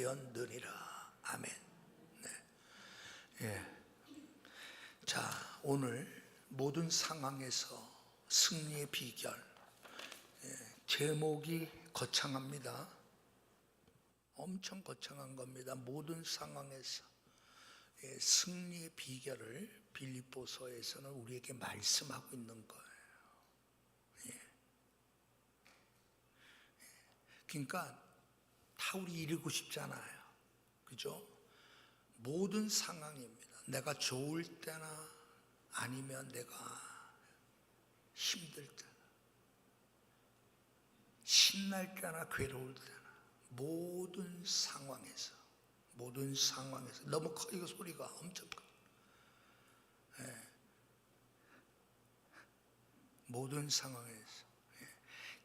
되었느니라. 아멘. 네. 예. 자, 오늘 모든 상황에서 승리의 비결. 제목이 거창합니다. 엄청 거창한 겁니다. 모든 상황에서 승리의 비결을 빌립보서에서는 우리에게 말씀하고 있는 거예요. 그러니까 다 우리 이루고 싶잖아요. 그죠? 모든 상황입니다. 내가 좋을 때나 아니면 내가 힘들 때나 신날 때나 괴로울 때나 모든 상황에서 너무 커. 이거 소리가 엄청 커. 모든 상황에서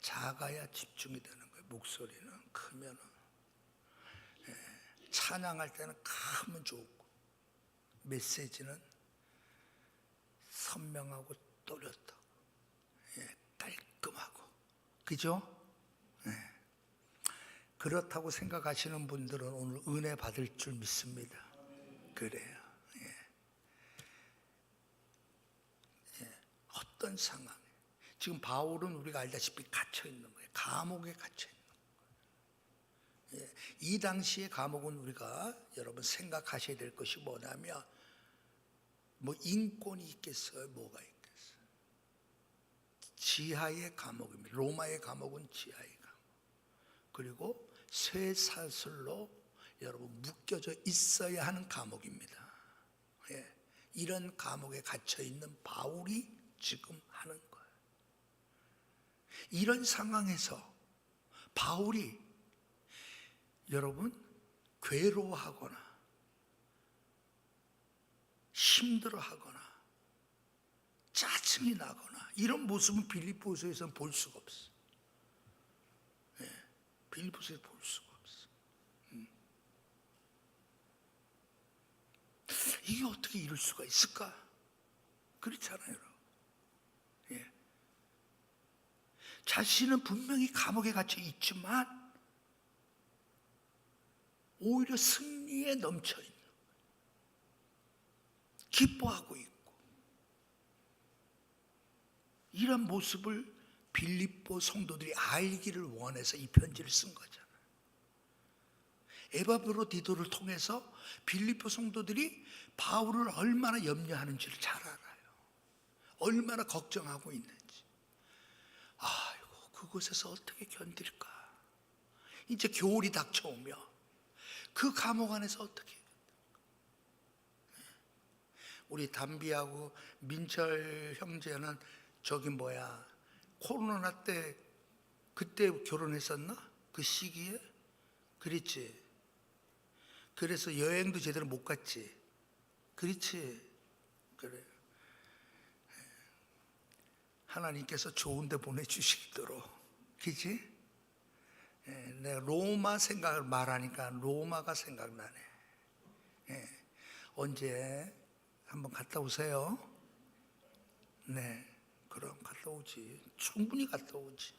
작아야 집중이 되는 거예요. 목소리는 크면은 찬양할 때는 크면 좋고 메시지는 선명하고 또렷하고 깔끔하고, 그죠? 그렇다고 생각하시는 분들은 오늘 은혜 받을 줄 믿습니다. 그래요. 어떤 상황, 지금 바울은 우리가 알다시피 갇혀 있는 거예요. 감옥에 갇혀 있는 거예요. 이 당시의 감옥은 우리가 여러분 생각하셔야 될 것이 뭐냐면, 뭐 인권이 있겠어요? 뭐가 있겠어요? 지하의 감옥입니다. 로마의 감옥은 지하의 감옥. 그리고 쇠사슬로 여러분 묶여져 있어야 하는 감옥입니다. 이런 감옥에 갇혀 있는 바울이 지금 하는 거예요. 이런 상황에서 바울이 여러분 괴로워하거나 힘들어하거나 짜증이 나거나 이런 모습은 빌립보서에서는 볼 수가 없어. 빌립보서에 볼 수가 없어. 이게 어떻게 이럴 수가 있을까? 그렇잖아요, 여러분. 자신은 분명히 감옥에 갇혀 있지만 오히려 승리에 넘쳐 있는, 기뻐하고 있고, 이런 모습을 빌립보 성도들이 알기를 원해서 이 편지를 쓴 거잖아요. 에바브로디도를 통해서 빌립보 성도들이 바울을 얼마나 염려하는지를 잘 알아요. 얼마나 걱정하고 있는지. 아이고, 그곳에서 어떻게 견딜까? 이제 겨울이 닥쳐오며 그 감옥 안에서 어떻게, 우리 담비하고 민철 형제는 코로나 때 그때 결혼했었나? 그 시기에? 그랬지. 그래서 여행도 제대로 못 갔지. 그렇지. 그래. 하나님께서 좋은 데 보내주시도록. 그치? 내가 로마 생각을 말하니까 로마가 생각나네. 언제 한번 갔다 오세요. 네, 그럼 갔다 오지. 충분히 갔다 오지.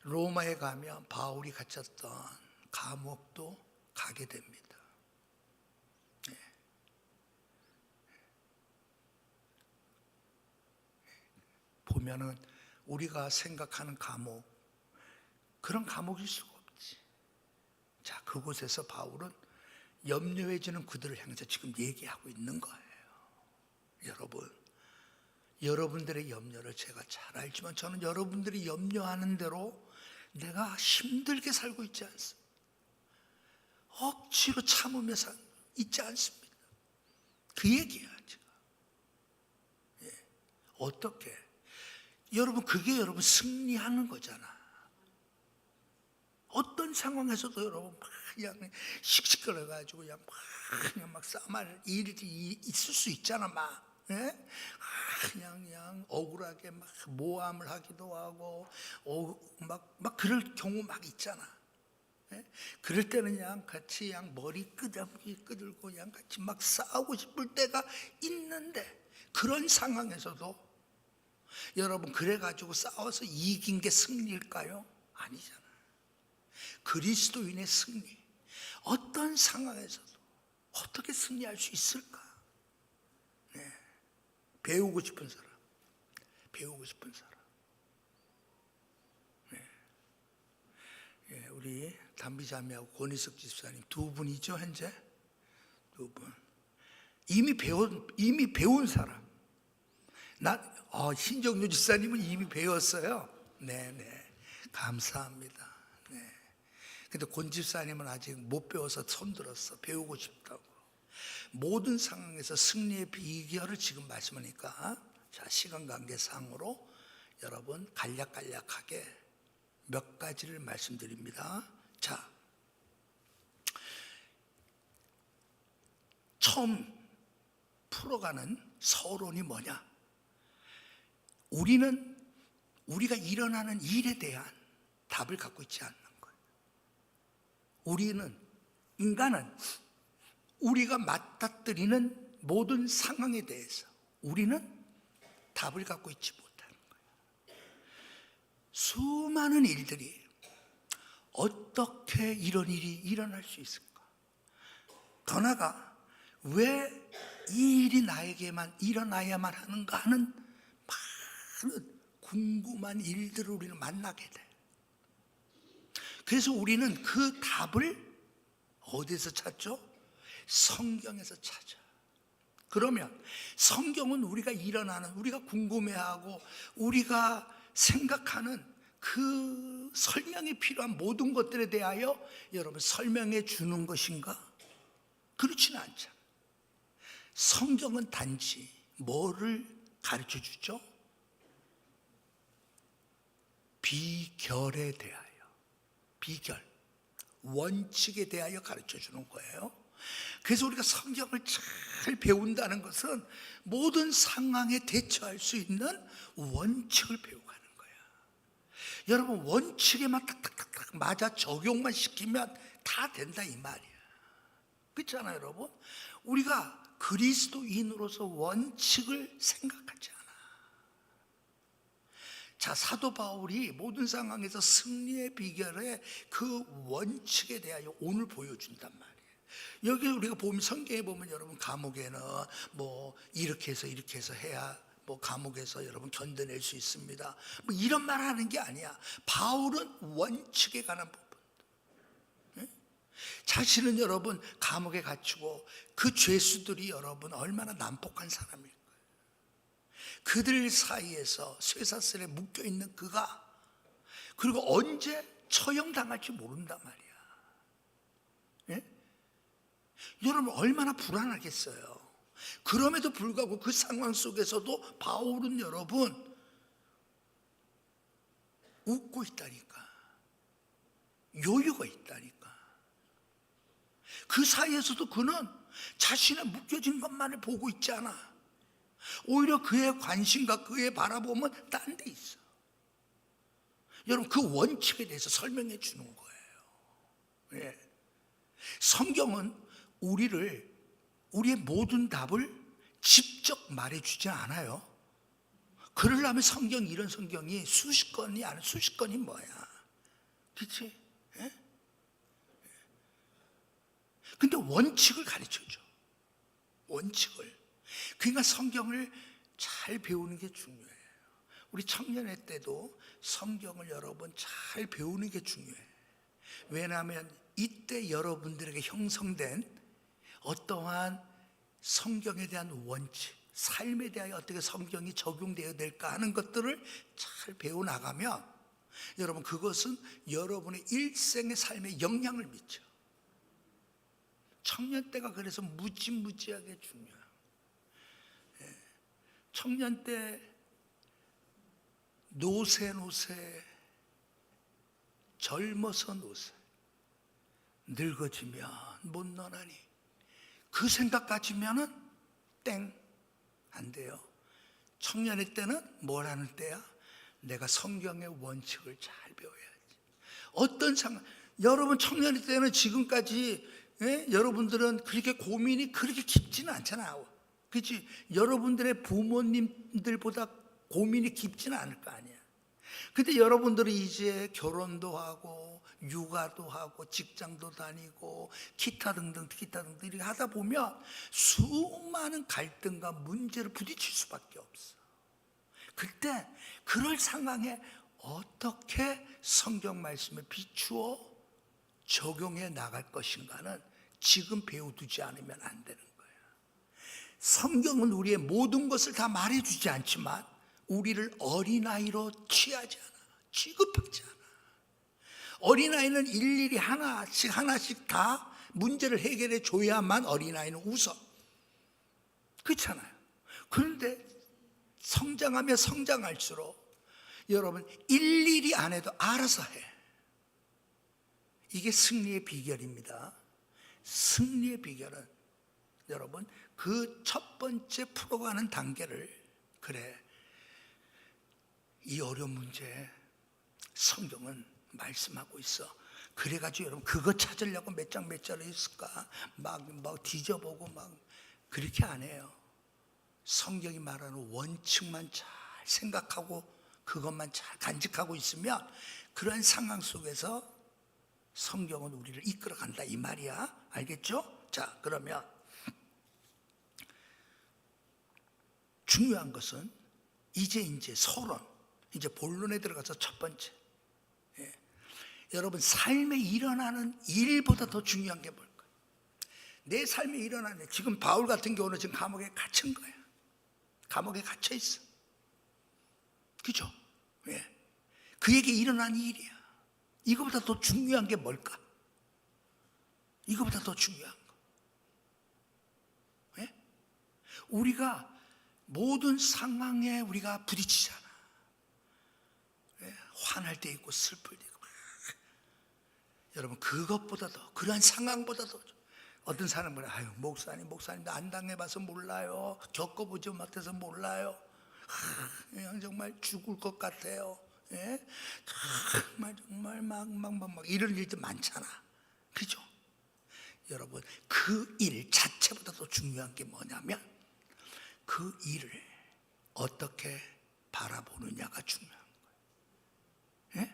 로마에 가면 바울이 갇혔던 감옥도 가게 됩니다. 보면은 우리가 생각하는 감옥, 그런 감옥일 수가 없지. 자, 그곳에서 바울은 염려해지는 그들을 향해서 지금 얘기하고 있는 거예요. 여러분들의 염려를 제가 잘 알지만 저는 여러분들이 염려하는 대로 내가 힘들게 살고 있지 않습니다. 억지로 참으며 있지 않습니다. 그 얘기야, 지금. 어떻게? 여러분, 그게 여러분 승리하는 거잖아. 어떤 상황에서도 여러분 그냥 씩씩거려가지고 그냥 막 싸움할 일이 있을 수 있잖아, 그냥 억울하게 막 모함을 하기도 하고, 막 그럴 경우 막 있잖아. 그럴 때는 그냥 같이 머리 끄들고 그냥 같이 막 싸우고 싶을 때가 있는데, 그런 상황에서도 여러분 그래가지고 싸워서 이긴 게 승리일까요? 아니잖아. 그리스도인의 승리, 어떤 모든 상황에서도 어떻게 승리할 수 있을까? 네. 배우고 싶은 사람, 배우고 싶은 사람. 네. 예, 우리 담비자매하고 권희석 집사님 두 분이죠, 현재 두 분. 이미 배운 사람. 신정주 집사님은 이미 배웠어요. 네네, 감사합니다. 네. 근데 권 집사님은 아직 못 배워서 손들었어. 배우고 싶다고. 모든 상황에서 승리의 비결을 지금 말씀하니까, 자, 시간 관계상으로 여러분 간략간략하게 몇 가지를 말씀드립니다. 자, 처음 풀어가는 서론이 뭐냐? 우리가 일어나는 일에 대한 답을 갖고 있지 않는 거예요. 인간은 우리가 맞닥뜨리는 모든 상황에 대해서 우리는 답을 갖고 있지 못하는 거예요. 수많은 일들이 어떻게 이런 일이 일어날 수 있을까? 더 나아가 왜 이 일이 나에게만 일어나야만 하는가 하는 많은 궁금한 일들을 우리는 만나게 돼. 그래서 우리는 그 답을 어디서 찾죠? 성경에서 찾아. 그러면 성경은 우리가 우리가 궁금해하고 우리가 생각하는 그 설명이 필요한 모든 것들에 대하여 여러분 설명해 주는 것인가? 그렇지는 않잖아. 성경은 단지 뭐를 가르쳐 주죠? 비결에 대하여, 비결, 원칙에 대하여 가르쳐 주는 거예요. 그래서 우리가 성경을 잘 배운다는 것은 모든 상황에 대처할 수 있는 원칙을 배워가는 거예요. 여러분, 원칙에만 탁탁탁탁 맞아 적용만 시키면 다 된다 이 말이야. 그렇잖아요, 여러분? 우리가 그리스도인으로서 원칙을 생각하지 않아. 자, 사도 바울이 모든 상황에서 승리의 비결의 그 원칙에 대하여 오늘 보여준단 말이에요. 여기 우리가 보면, 성경에 보면 여러분, 감옥에는 뭐 이렇게 해서 해야 뭐 감옥에서 여러분 견뎌낼 수 있습니다, 뭐 이런 말 하는 게 아니야. 바울은 원칙에 관한 부분, 자신은 여러분 감옥에 갇히고 그 죄수들이 여러분 얼마나 난폭한 사람일까요? 그들 사이에서 쇠사슬에 묶여있는 그가, 그리고 언제 처형당할지 모른단 말이야. 예? 여러분 얼마나 불안하겠어요. 그럼에도 불구하고 그 상황 속에서도 바울은 여러분 웃고 있다니까. 여유가 있다니까. 그 사이에서도 그는 자신의 묶여진 것만을 보고 있지 않아. 오히려 그의 관심과 그의 바라보면 딴 데 있어. 여러분, 그 원칙에 대해서 설명해 주는 거예요. 예. 성경은 우리의 모든 답을 직접 말해주지 않아요. 그러려면 이런 성경이 수십 건이 뭐야. 그렇지? 예? 근데 원칙을 가르쳐줘. 원칙을. 그러니까 성경을 잘 배우는 게 중요해요. 우리 청년회 때도 성경을 여러분 잘 배우는 게 중요해요. 왜냐하면 이때 여러분들에게 형성된 어떠한 성경에 대한 원칙, 삶에 대하여 어떻게 성경이 적용되어야 될까 하는 것들을 잘 배워나가면 여러분, 그것은 여러분의 일생의 삶에 영향을 미쳐. 청년 때가 그래서 무지무지하게 중요해요. 청년 때 노세, 젊어서 노세, 늙어지면 못 너나니, 그 생각 가지면은 땡, 안 돼요. 청년의 때는 뭘 하는 때야? 내가 성경의 원칙을 잘 배워야지. 어떤 상황, 여러분 청년의 때는 지금까지 여러분들은 그렇게 고민이 그렇게 깊지는 않잖아요. 그렇지? 여러분들의 부모님들보다 고민이 깊지는 않을 거 아니야. 근데 여러분들이 이제 결혼도 하고 육아도 하고 직장도 다니고 기타 등등 이렇게 하다 보면 수많은 갈등과 문제를 부딪힐 수밖에 없어. 그때 그럴 상황에 어떻게 성경 말씀에 비추어 적용해 나갈 것인가는 지금 배워두지 않으면 안 되는 거예요. 성경은 우리의 모든 것을 다 말해주지 않지만 우리를 어린아이로 취하지 않아. 취급하지 않아. 어린아이는 일일이 하나씩 다 문제를 해결해 줘야만 어린아이는 웃어. 그렇잖아요. 그런데 성장하면 성장할수록 여러분 일일이 안 해도 알아서 해. 이게 승리의 비결입니다. 승리의 비결은 여러분 그 첫 번째 풀어가는 단계를, 그래, 이 어려운 문제 성경은 말씀하고 있어. 그래가지고 여러분 그거 찾으려고 몇 장 몇 절에 있을까 막 뒤져보고 막 그렇게 안 해요. 성경이 말하는 원칙만 잘 생각하고 그것만 잘 간직하고 있으면 그러한 상황 속에서 성경은 우리를 이끌어간다 이 말이야. 알겠죠? 자, 그러면 중요한 것은 이제 서론, 이제 본론에 들어가서 첫 번째, 여러분 삶에 일어나는 일보다 더 중요한 게 뭘까? 내 삶에 일어나는, 지금 바울 같은 경우는 지금 감옥에 갇힌 거야. 감옥에 갇혀 있어. 그죠? 예. 그에게 일어난 일이야. 이거보다 더 중요한 게 뭘까? 이거보다 더 중요한 거. 예? 우리가 모든 상황에 우리가 부딪히잖아. 예? 화날 때 있고 슬플 때 있고. 여러분 그것보다 더, 그러한 상황보다 더, 어떤 사람은 아유 목사님 안 당해봐서 몰라요. 겪어보지 못해서 몰라요. 그냥 정말 죽을 것 같아요. 예? 정말 막 이런 일도 많잖아. 그죠? 여러분 그 일 자체보다 더 중요한 게 뭐냐면 그 일을 어떻게 바라보느냐가 중요한 거예요. 예?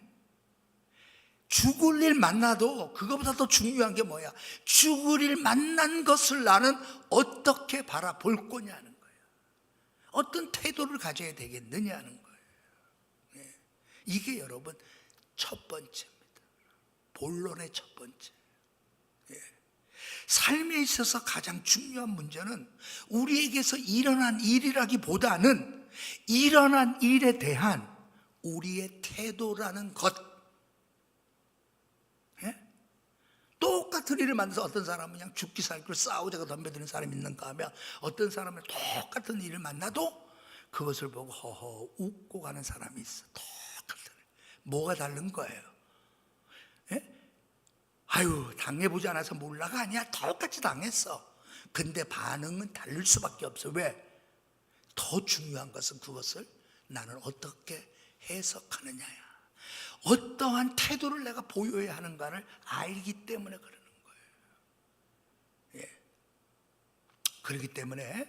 죽을 일 만나도 그거보다 더 중요한 게 뭐야? 죽을 일 만난 것을 나는 어떻게 바라볼 거냐는 거예요. 어떤 태도를 가져야 되겠느냐는 거예요. 예. 이게 여러분 첫 번째입니다. 본론의 첫 번째. 예. 삶에 있어서 가장 중요한 문제는 우리에게서 일어난 일이라기보다는 일어난 일에 대한 우리의 태도라는 것. 똑같은 일을 만나서 어떤 사람은 그냥 죽기 살기로 싸우자고 덤벼드는 사람이 있는가 하면 어떤 사람은 똑같은 일을 만나도 그것을 보고 허허 웃고 가는 사람이 있어. 똑같은 일. 뭐가 다른 거예요? 예? 아유 당해보지 않아서 몰라가 아니야. 똑같이 당했어. 근데 반응은 다를 수밖에 없어. 왜? 더 중요한 것은 그것을 나는 어떻게 해석하느냐야. 어떠한 태도를 내가 보여야 하는가를 알기 때문에 그러는 거예요. 예. 그렇기 때문에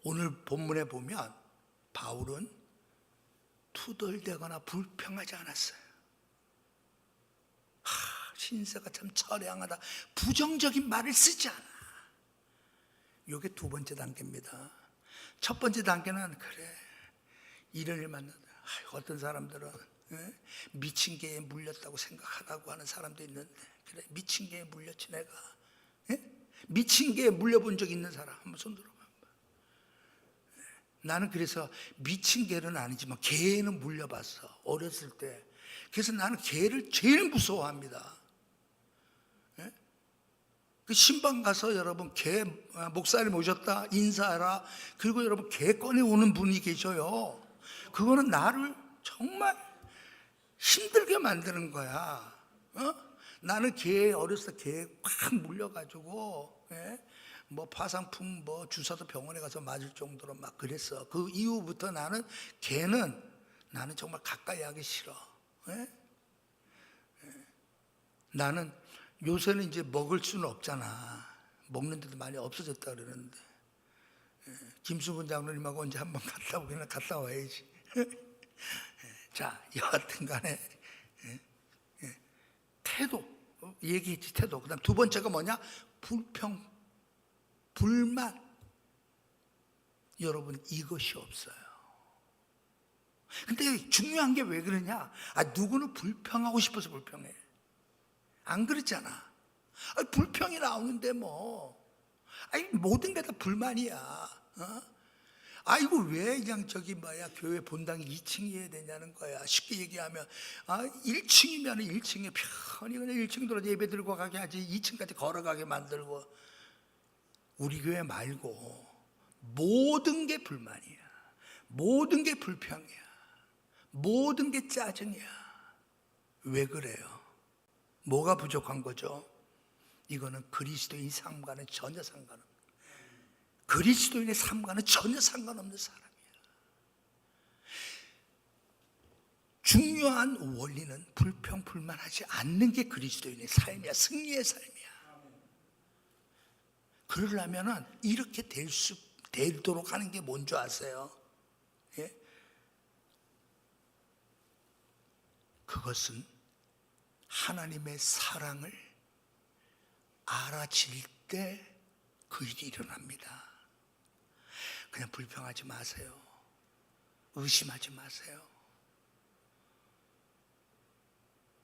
오늘 본문에 보면 바울은 투덜대거나 불평하지 않았어요. 신세가 참 처량하다. 부정적인 말을 쓰지 않아. 이게 두 번째 단계입니다. 첫 번째 단계는 그래 이런 일 만나다. 어떤 사람들은 미친 개에 물렸다고 생각하라고 하는 사람도 있는데, 그래 미친 개에 물렸지 내가. 미친 개에 물려본 적 있는 사람 한번 손 들어봐. 나는 그래서 미친 개는 아니지만 개는 물려봤어 어렸을 때. 그래서 나는 개를 제일 무서워합니다. 그 신방 가서 여러분 개 목사님 오셨다 인사하라. 그리고 여러분 개 꺼내오는 분이 계셔요. 그거는 나를 정말 힘들게 만드는 거야. 나는 개 어렸을 때 개에 확 물려가지고 뭐 파상풍 뭐 주사도 병원에 가서 맞을 정도로 막 그랬어. 그 이후부터 나는 개는 나는 정말 가까이 하기 싫어. 나는 요새는 이제 먹을 수는 없잖아. 먹는 데도 많이 없어졌다 그러는데 김수근 장로님하고 언제 한번 갔다 오기나 갔다 와야지. 자, 여하튼 간에 태도, 얘기했지, 태도. 그다음 두 번째가 뭐냐? 불평, 불만. 여러분, 이것이 없어요. 근데 중요한 게 왜 그러냐? 누구는 불평하고 싶어서 불평해. 안 그렇잖아. 불평이 나오는데 뭐. 모든 게 다 불만이야. 이거 왜 그냥 교회 본당이 2층이어야 되냐는 거야. 쉽게 얘기하면 1층이면 1층에 편히 그냥 1층 들어서 예배 드리고 가게 하지 2층까지 걸어가게 만들고. 우리 교회 말고 모든 게 불만이야. 모든 게 불평이야. 모든 게 짜증이야. 왜 그래요? 뭐가 부족한 거죠? 이거는 그리스도인 삶과는 전혀 상관없는, 그리스도인의 삶과는 전혀 상관없는 사람이야. 중요한 원리는 불평, 불만하지 않는 게 그리스도인의 삶이야. 승리의 삶이야. 그러려면 이렇게 되도록 하는 게 뭔지 아세요? 예? 그것은 하나님의 사랑을 알아질 때 그 일이 일어납니다. 그냥 불평하지 마세요. 의심하지 마세요.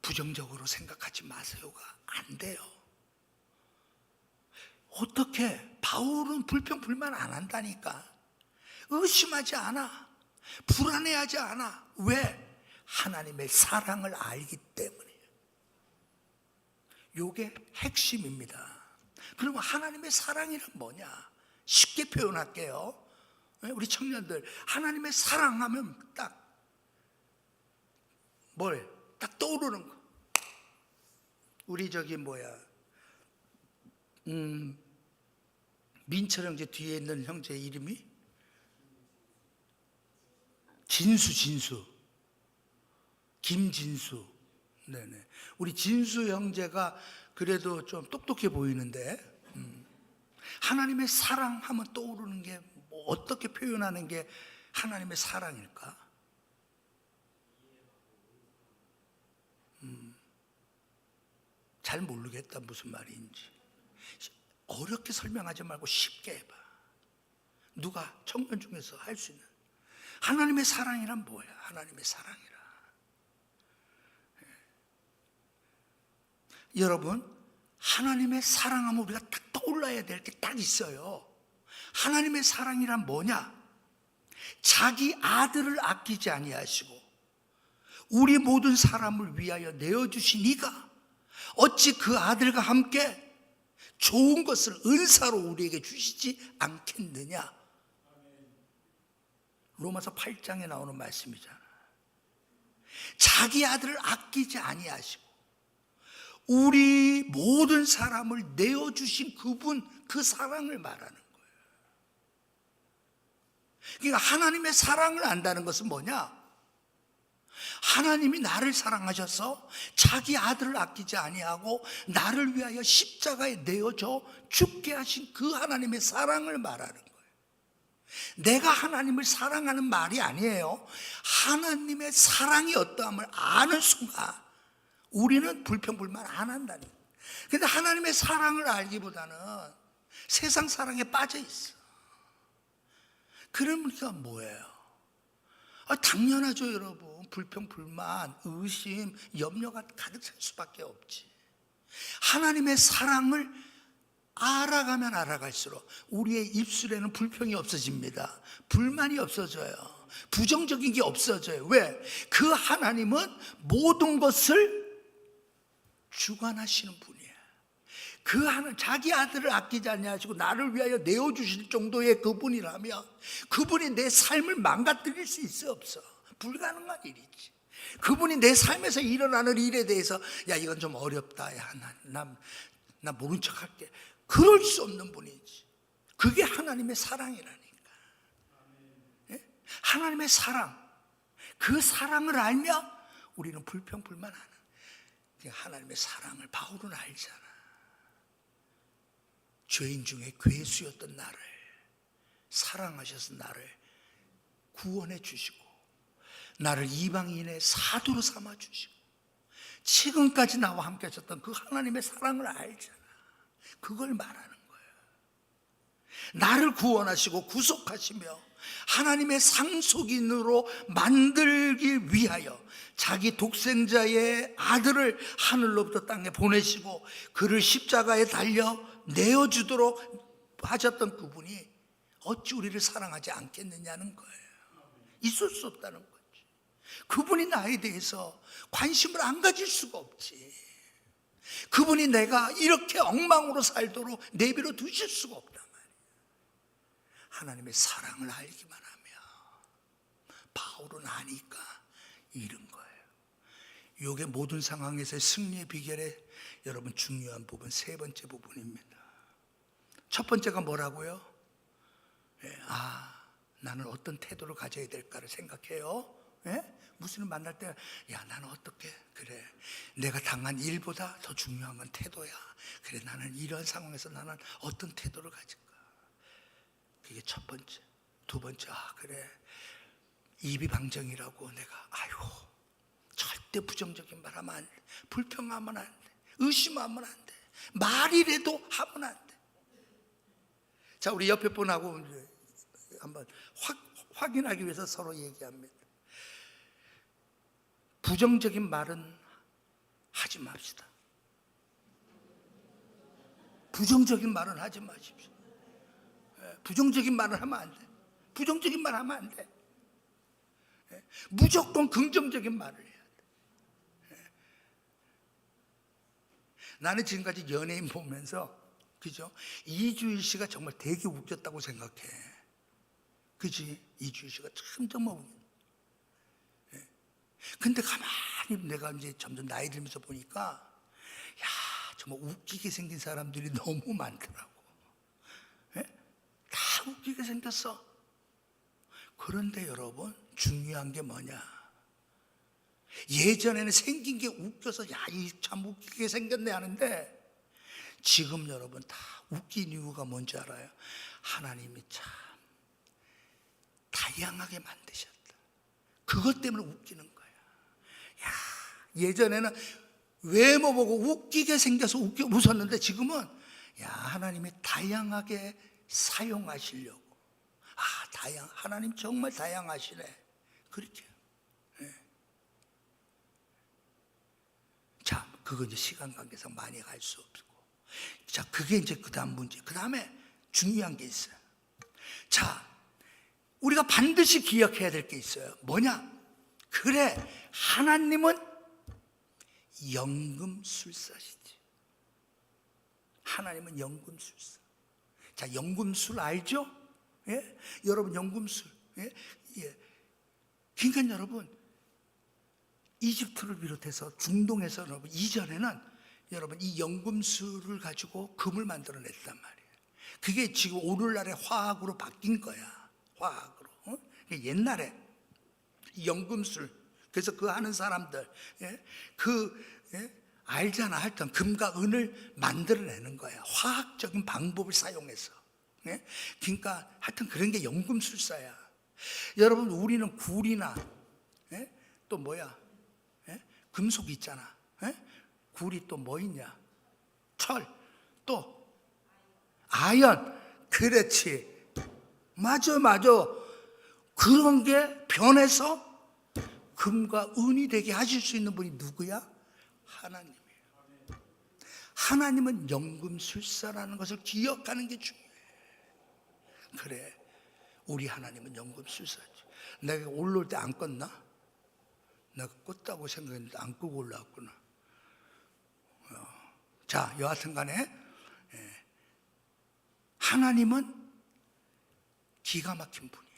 부정적으로 생각하지 마세요가 안 돼요. 어떻게? 바울은 불평 불만 안 한다니까. 의심하지 않아. 불안해하지 않아. 왜? 하나님의 사랑을 알기 때문이에요. 이게 핵심입니다. 그러면 하나님의 사랑이란 뭐냐? 쉽게 표현할게요. 우리 청년들, 하나님의 사랑하면 딱 떠오르는 거. 우리 민철 형제 뒤에 있는 형제 이름이 진수, 김진수. 네네. 우리 진수 형제가 그래도 좀 똑똑해 보이는데, 하나님의 사랑하면 떠오르는 게 어떻게 표현하는 게 하나님의 사랑일까? 잘 모르겠다, 무슨 말인지. 어렵게 설명하지 말고 쉽게 해봐. 누가 청년 중에서 할 수 있는. 하나님의 사랑이란 뭐야? 하나님의 사랑이란. 여러분, 하나님의 사랑하면 우리가 딱 떠올라야 될 게 딱 있어요. 하나님의 사랑이란 뭐냐? 자기 아들을 아끼지 아니하시고 우리 모든 사람을 위하여 내어주신 이가 어찌 그 아들과 함께 좋은 것을 은사로 우리에게 주시지 않겠느냐? 로마서 8장에 나오는 말씀이잖아. 자기 아들을 아끼지 아니하시고 우리 모든 사람을 내어주신 그분, 그 사랑을 말하는 거예요. 그러니까 하나님의 사랑을 안다는 것은 뭐냐? 하나님이 나를 사랑하셔서 자기 아들을 아끼지 아니하고 나를 위하여 십자가에 내어져 죽게 하신 그 하나님의 사랑을 말하는 거예요. 내가 하나님을 사랑하는 말이 아니에요. 하나님의 사랑이 어떠함을 아는 순간 우리는 불평불만 안 한다니. 근데 하나님의 사랑을 알기보다는 세상 사랑에 빠져 있어. 그러니까 뭐예요? 당연하죠, 여러분. 불평불만, 의심, 염려가 가득 찰 수밖에 없지. 하나님의 사랑을 알아가면 알아갈수록 우리의 입술에는 불평이 없어집니다. 불만이 없어져요. 부정적인 게 없어져요. 왜? 그 하나님은 모든 것을 주관하시는 분이에요. 그 하나님, 자기 아들을 아끼지 아니하시고 나를 위하여 내어주실 정도의 그분이라면 그분이 내 삶을 망가뜨릴 수 있어 없어? 불가능한 일이지. 그분이 내 삶에서 일어나는 일에 대해서 야 이건 좀 어렵다, 야 나 모른 척 할게, 그럴 수 없는 분이지. 그게 하나님의 사랑이라니까. 예? 하나님의 사랑, 그 사랑을 알면 우리는 불평불만하는, 하나님의 사랑을 바울은 알잖아. 죄인 중에 괴수였던 나를 사랑하셔서 나를 구원해 주시고 나를 이방인의 사도로 삼아 주시고 지금까지 나와 함께 하셨던 그 하나님의 사랑을 알잖아. 그걸 말하는 거예요. 나를 구원하시고 구속하시며 하나님의 상속인으로 만들기 위하여 자기 독생자의 아들을 하늘로부터 땅에 보내시고 그를 십자가에 달려 내어주도록 하셨던 그분이 어찌 우리를 사랑하지 않겠느냐는 거예요. 있을 수 없다는 거지. 그분이 나에 대해서 관심을 안 가질 수가 없지. 그분이 내가 이렇게 엉망으로 살도록 내버려 두실 수가 없단 말이에요. 하나님의 사랑을 알기만 하면 바울은 아니까 잃은 거예요. 이게 모든 상황에서의 승리의 비결의 여러분 중요한 부분, 세 번째 부분입니다. 첫 번째가 뭐라고요? 나는 어떤 태도를 가져야 될까를 생각해요. 무슨 만날 때, 야, 나는 어떻게? 그래, 내가 당한 일보다 더 중요한 건 태도야. 그래, 나는 이런 상황에서 나는 어떤 태도를 가질까? 그게 첫 번째. 두 번째, 그래, 이비방정이라고 내가, 절대 부정적인 말 하면 안 돼. 불평하면 안 돼. 의심하면 안 돼. 말이라도 하면 안 돼. 자, 우리 옆에 분하고 한번 확인하기 위해서 서로 얘기합니다. 부정적인 말은 하지 맙시다. 부정적인 말은 하지 마십시오. 부정적인 말을 하면 안 돼. 부정적인 말 하면 안 돼. 무조건 긍정적인 말을 해야 돼. 나는 지금까지 연예인 보면서, 그죠? 이주일 씨가 정말 되게 웃겼다고 생각해. 그지? 이주일 씨가 참 정말 웃겨. 근데 가만히 내가 이제 점점 나이 들면서 보니까, 정말 웃기게 생긴 사람들이 너무 많더라고. 다 웃기게 생겼어. 그런데 여러분, 중요한 게 뭐냐? 예전에는 생긴 게 웃겨서, 이 참 웃기게 생겼네 하는데, 지금 여러분 다 웃긴 이유가 뭔지 알아요? 하나님이 참 다양하게 만드셨다. 그것 때문에 웃기는 거야. 예전에는 외모 보고 웃기게 생겨서 웃었는데 지금은 하나님이 다양하게 사용하시려고. 하나님 정말 다양하시네. 그렇게. 자, 그거 이제 시간 관계상 많이 갈 수 없고. 자, 그게 이제 그 다음 문제. 그 다음에 중요한 게 있어요. 자, 우리가 반드시 기억해야 될 게 있어요. 뭐냐? 그래, 하나님은 연금술사시지. 하나님은 연금술사. 자, 연금술 알죠? 여러분 연금술. 그러니까 여러분, 이집트를 비롯해서 중동에서 여러분 이전에는 여러분 이 연금술을 가지고 금을 만들어냈단 말이에요. 그게 지금 오늘날의 화학으로 바뀐 거야. 화학으로. 옛날에 연금술, 그래서 그 하는 사람들 알잖아. 하여튼 금과 은을 만들어내는 거야. 화학적인 방법을 사용해서. 그러니까 하여튼 그런 게 연금술사야. 여러분, 우리는 굴이나 또 뭐야? 금속 있잖아. 굴이 또 뭐 있냐? 철, 또 아연. 그렇지. 맞아. 그런 게 변해서 금과 은이 되게 하실 수 있는 분이 누구야? 하나님이에요. 하나님은 연금술사라는 것을 기억하는 게 중요해. 그래, 우리 하나님은 연금술사지. 내가 올라올 때 안 껐나? 내가 껐다고 생각했는데 안 끄고 올라왔구나. 자, 여하튼 간에 하나님은 기가 막힌 분이야.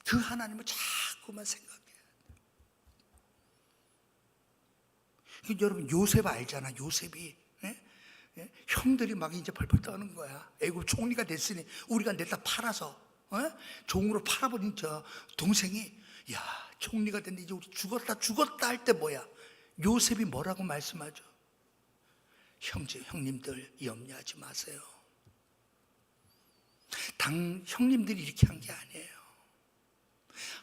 그 하나님을 자꾸만 생각해야 돼. 여러분, 요셉 알잖아. 요셉이 형들이 막 이제 벌벌 떠는 거야. 애국 총리가 됐으니 우리가 냈다 팔아서 종으로 팔아버린 저 동생이, 총리가 됐는데 이제 우리 죽었다 할 때 뭐야? 요셉이 뭐라고 말씀하죠? 형님들 염려하지 마세요. 형님들이 이렇게 한 게 아니에요.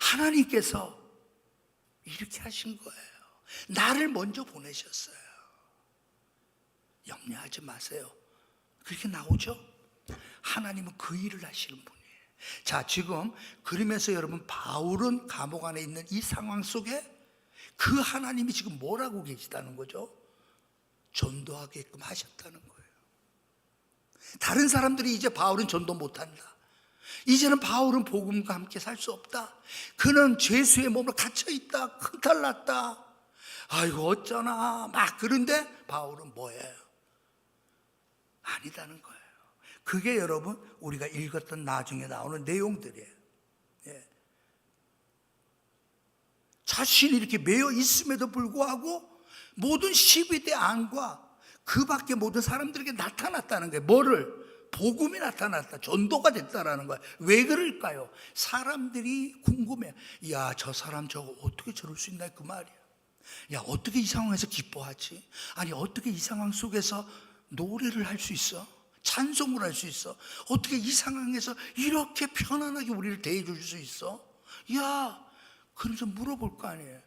하나님께서 이렇게 하신 거예요. 나를 먼저 보내셨어요. 염려하지 마세요. 그렇게 나오죠? 하나님은 그 일을 하시는 분이에요. 자, 지금 그러면서 여러분, 바울은 감옥 안에 있는 이 상황 속에 그 하나님이 지금 뭘 하고 계시다는 거죠? 전도하게끔 하셨다는 거예요. 다른 사람들이 이제 바울은 전도 못한다, 이제는 바울은 복음과 함께 살 수 없다, 그는 죄수의 몸으로 갇혀있다, 큰탈났다, 아이고 어쩌나 막 그런데 바울은 뭐예요? 아니다는 거예요. 그게 여러분 우리가 읽었던 나중에 나오는 내용들이에요. 예. 자신이 이렇게 매여 있음에도 불구하고 모든 12대 안과 그 밖에 모든 사람들에게 나타났다는 거예요. 뭐를? 복음이 나타났다, 전도가 됐다라는 거예요. 왜 그럴까요? 사람들이 궁금해요. 야, 저 사람 저거 어떻게 저럴 수 있나, 그 말이야. 야, 어떻게 이 상황에서 기뻐하지? 아니, 어떻게 이 상황 속에서 노래를 할 수 있어? 찬송을 할 수 있어? 어떻게 이 상황에서 이렇게 편안하게 우리를 대해줄 수 있어? 야, 그러면서 물어볼 거 아니에요.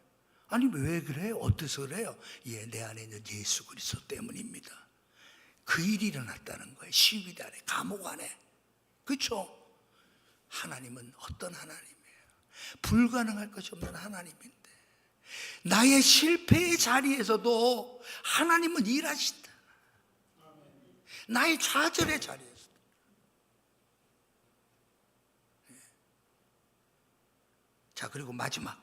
아니, 왜 그래요? 어때서 그래요? 예, 내 안에 있는 예수 그리스도 때문입니다. 그 일이 일어났다는 거예요. 시위대 안에, 감옥 안에. 그렇죠? 하나님은 어떤 하나님이에요? 불가능할 것이 없는 하나님인데, 나의 실패의 자리에서도 하나님은 일하신다. 나의 좌절의 자리에서도. 자, 그리고 마지막,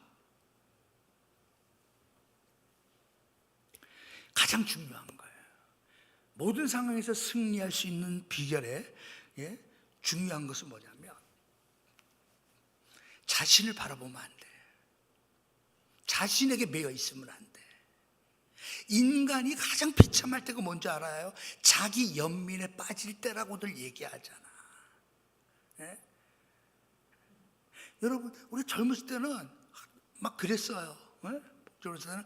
가장 중요한 거예요. 모든 상황에서 승리할 수 있는 비결에 중요한 것은 뭐냐면, 자신을 바라보면 안 돼. 자신에게 매여 있으면 안 돼. 인간이 가장 비참할 때가 뭔지 알아요? 자기 연민에 빠질 때라고들 얘기하잖아. 예? 여러분, 우리 젊었을 때는 막 그랬어요. 예? 젊었을 때는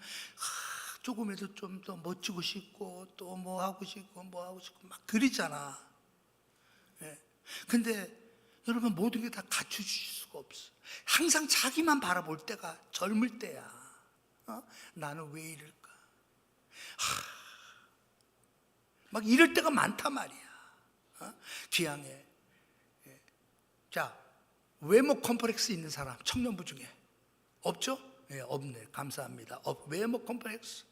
조금이라도 좀 더 멋지고 싶고, 또 뭐 하고 싶고, 뭐 하고 싶고, 막 그러잖아. 예. 근데 여러분, 모든 게 다 갖춰주실 수가 없어. 항상 자기만 바라볼 때가 젊을 때야. 나는 왜 이럴까? 막 이럴 때가 많단 말이야. 기왕에. 예. 자, 외모 컴플렉스 있는 사람, 청년부 중에 없죠? 예, 없네. 감사합니다. 외모 컴플렉스,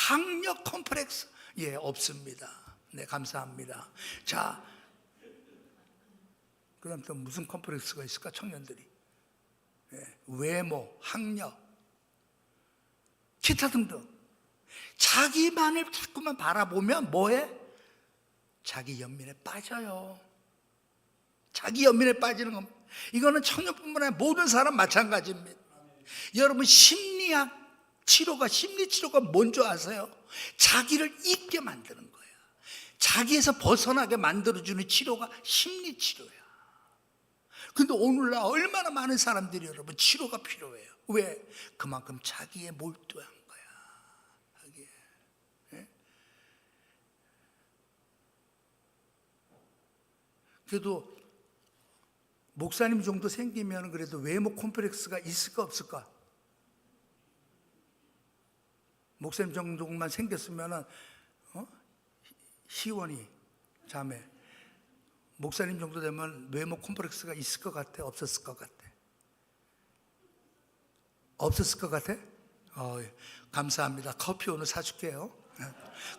학력 컴플렉스, 예, 없습니다. 네, 감사합니다. 자, 그 다음 또 무슨 컴플렉스가 있을까, 청년들이? 예, 외모, 학력, 기타 등등. 자기만을 자꾸만 바라보면 뭐해? 자기 연민에 빠져요. 자기 연민에 빠지는 겁니다. 이거는 청년뿐만 아니라 모든 사람 마찬가지입니다. 여러분, 심리 치료가 뭔지 아세요? 자기를 잊게 만드는 거예요. 자기에서 벗어나게 만들어주는 치료가 심리 치료야. 근데 오늘날 얼마나 많은 사람들이 여러분 치료가 필요해요. 왜? 그만큼 자기에 몰두한 거야. 자기에. 예? 그래도 목사님 정도 생기면 그래도 외모 콤플렉스가 있을까 없을까? 목사님 정도만 생겼으면 희원이 자매, 목사님 정도 되면 외모 콤플렉스가 있을 것 같아? 없었을 것 같아? 없었을 것 같아? 감사합니다. 커피 오늘 사줄게요.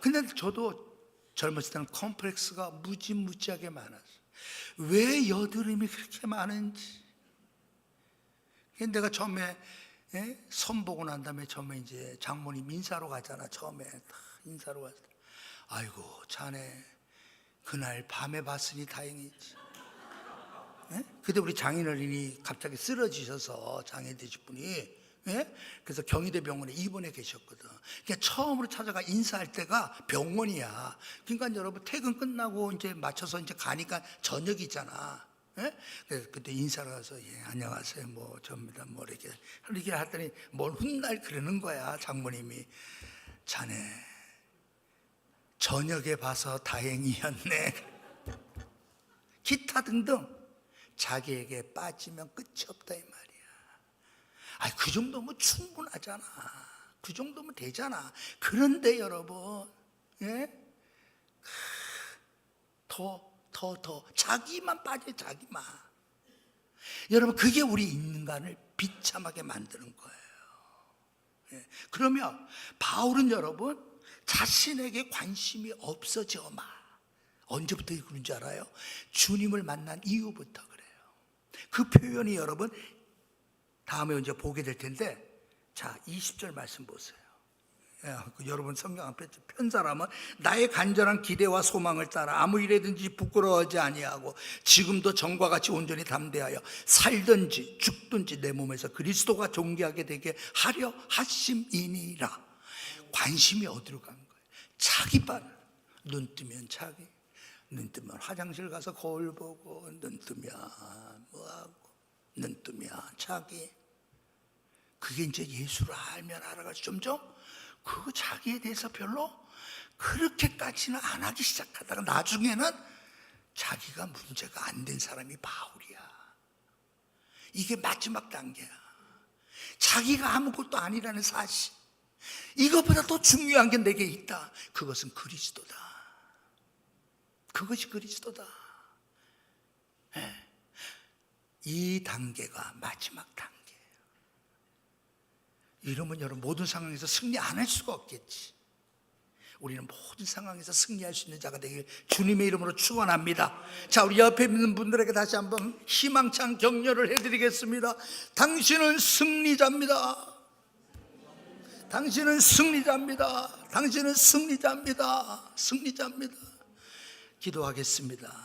근데 저도 젊었을 때는 콤플렉스가 무지무지하게 많았어요. 왜 여드름이 그렇게 많은지. 내가 처음에 선보고 난 다음에 처음에 이제 장모님 인사로 가잖아. 처음에 딱 인사로 갔을 때, 아이고 자네 그날 밤에 봤으니 다행이지. 근데 우리 장인어른이 갑자기 쓰러지셔서, 장애 되실 분이, 그래서 경희대 병원에 입원해 계셨거든. 그러니까 처음으로 찾아가 인사할 때가 병원이야. 그러니까 여러분 퇴근 끝나고 이제 맞춰서 이제 가니까 저녁이잖아. 그래서 그때 인사를 가서, 예, 안녕하세요, 뭐 접니다, 뭐 이렇게 하더니 뭘 훗날 그러는 거야. 장모님이, 자네 저녁에 봐서 다행이었네. 기타 등등 자기에게 빠지면 끝이 없다 이 말이야. 그 정도면 충분하잖아. 그 정도면 되잖아. 그런데 여러분, 예? 더 자기만 빠져, 자기만. 여러분, 그게 우리 인간을 비참하게 만드는 거예요. 예. 그러면 바울은 여러분, 자신에게 관심이 없어져 마. 언제부터 그런 줄 알아요? 주님을 만난 이후부터 그래요. 그 표현이 여러분 다음에 이제 보게 될 텐데, 자 20절 말씀 보세요. 여러분 성경 앞에 편 사람은 나의 간절한 기대와 소망을 따라 아무 일에든지 부끄러워하지 아니하고 지금도 전과 같이 온전히 담대하여 살든지 죽든지 내 몸에서 그리스도가 존귀하게 되게 하려 하심이니라. 관심이 어디로 간 거예요? 자기만. 눈 뜨면 자기, 눈 뜨면 화장실 가서 거울 보고, 눈 뜨면 뭐하고, 눈 뜨면 자기. 그게 이제 예수를 알면 알아가서 점점 그 자기에 대해서 별로 그렇게까지는 안 하기 시작하다가 나중에는 자기가 문제가 안 된 사람이 바울이야. 이게 마지막 단계야. 자기가 아무것도 아니라는 사실, 이것보다 더 중요한 게 내게 있다. 그것은 그리스도다. 그것이 그리스도다. 이 단계가 마지막 단계. 이러면 여러분 모든 상황에서 승리 안 할 수가 없겠지. 우리는 모든 상황에서 승리할 수 있는 자가 되길 주님의 이름으로 축원합니다. 자, 우리 옆에 있는 분들에게 다시 한번 희망찬 격려를 해드리겠습니다. 당신은 승리자입니다. 당신은 승리자입니다. 당신은 승리자입니다. 승리자입니다. 기도하겠습니다.